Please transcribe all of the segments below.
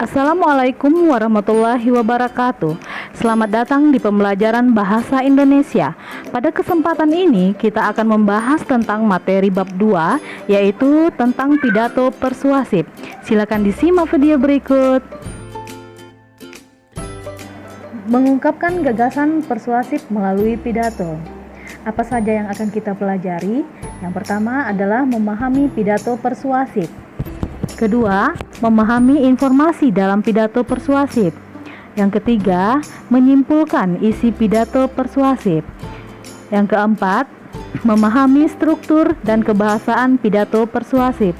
Assalamualaikum warahmatullahi wabarakatuh. Selamat datang di pembelajaran Bahasa Indonesia. Pada kesempatan ini kita akan membahas tentang materi bab 2, yaitu tentang pidato persuasif. Silakan disimak video berikut. Mengungkapkan gagasan persuasif melalui pidato. Apa saja yang akan kita pelajari? Yang pertama adalah memahami pidato persuasif. Kedua, memahami informasi dalam pidato persuasif. Yang ketiga, menyimpulkan isi pidato persuasif. Yang keempat, memahami struktur dan kebahasaan pidato persuasif.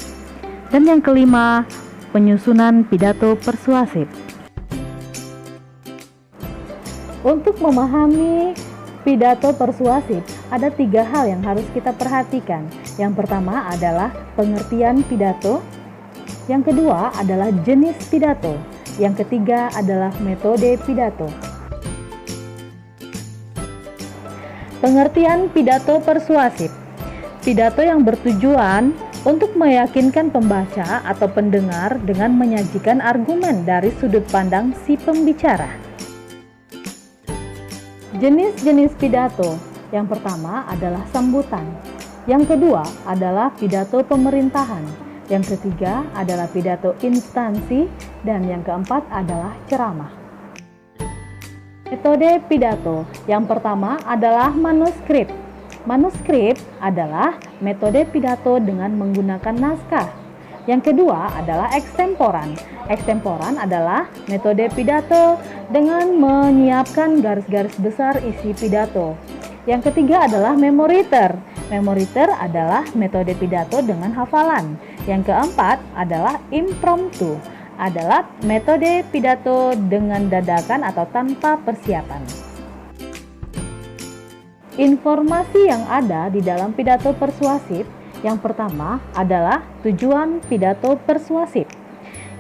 Dan yang kelima, penyusunan pidato persuasif. Untuk memahami pidato persuasif, ada 3 hal yang harus kita perhatikan. Yang pertama adalah pengertian pidato. Yang kedua adalah jenis pidato. Yang ketiga adalah metode pidato. Pengertian pidato persuasif. Pidato yang bertujuan untuk meyakinkan pembaca atau pendengar dengan menyajikan argumen dari sudut pandang si pembicara. Jenis-jenis pidato. Yang pertama adalah sambutan. Yang kedua adalah pidato pemerintahan. Yang ketiga adalah pidato instansi, dan yang keempat adalah ceramah. Metode pidato. Yang pertama adalah manuskrip. Manuskrip adalah metode pidato dengan menggunakan naskah. Yang kedua adalah ekstemporan. Ekstemporan adalah metode pidato dengan menyiapkan garis-garis besar isi pidato. Yang ketiga adalah memoriter. Memoriter adalah metode pidato dengan hafalan. Yang keempat adalah impromptu, adalah metode pidato dengan dadakan atau tanpa persiapan. Informasi yang ada di dalam pidato persuasif, yang pertama adalah tujuan pidato persuasif.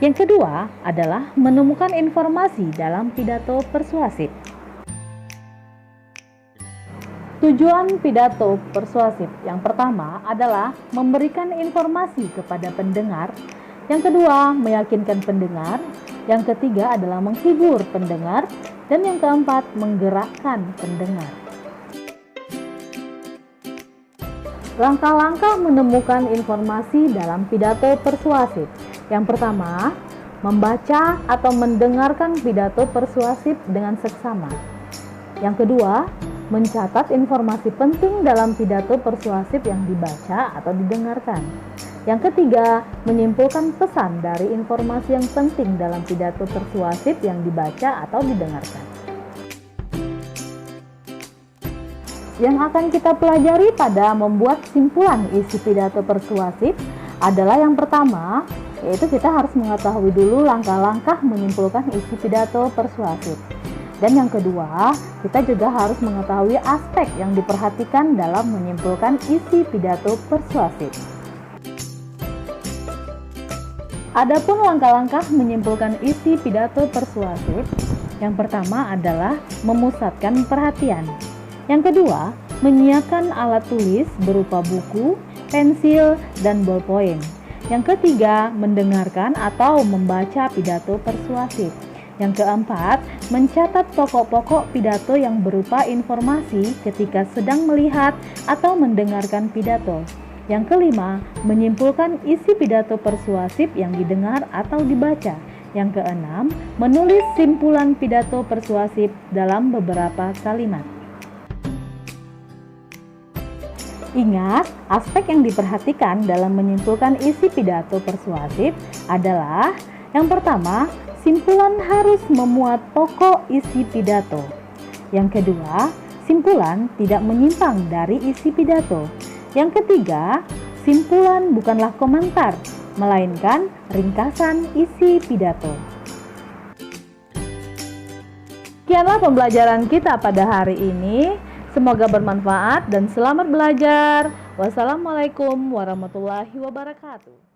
Yang kedua adalah menemukan informasi dalam pidato persuasif. Tujuan pidato persuasif yang pertama adalah memberikan informasi kepada pendengar. Yang kedua, meyakinkan pendengar. Yang ketiga adalah menghibur pendengar. Dan yang keempat, menggerakkan pendengar. Langkah-langkah menemukan informasi dalam pidato persuasif. Yang pertama, membaca atau mendengarkan pidato persuasif dengan seksama. Yang kedua, mencatat informasi penting dalam pidato persuasif yang dibaca atau didengarkan. Yang ketiga, menyimpulkan pesan dari informasi yang penting dalam pidato persuasif yang dibaca atau didengarkan. Yang akan kita pelajari pada membuat simpulan isi pidato persuasif adalah yang pertama, yaitu kita harus mengetahui dulu langkah-langkah menyimpulkan isi pidato persuasif. Dan yang kedua, kita juga harus mengetahui aspek yang diperhatikan dalam menyimpulkan isi pidato persuasif. Adapun langkah-langkah menyimpulkan isi pidato persuasif, yang pertama adalah memusatkan perhatian. Yang kedua, menyiapkan alat tulis berupa buku, pensil, dan ballpoint. Yang ketiga, mendengarkan atau membaca pidato persuasif. Yang keempat, mencatat pokok-pokok pidato yang berupa informasi ketika sedang melihat atau mendengarkan pidato. Yang kelima, menyimpulkan isi pidato persuasif yang didengar atau dibaca. Yang keenam, menulis simpulan pidato persuasif dalam beberapa kalimat. Ingat, aspek yang diperhatikan dalam menyimpulkan isi pidato persuasif adalah yang pertama, simpulan harus memuat pokok isi pidato. Yang kedua, simpulan tidak menyimpang dari isi pidato. Yang ketiga, simpulan bukanlah komentar, melainkan ringkasan isi pidato. Sekianlah pembelajaran kita pada hari ini. Semoga bermanfaat dan selamat belajar. Wassalamualaikum warahmatullahi wabarakatuh.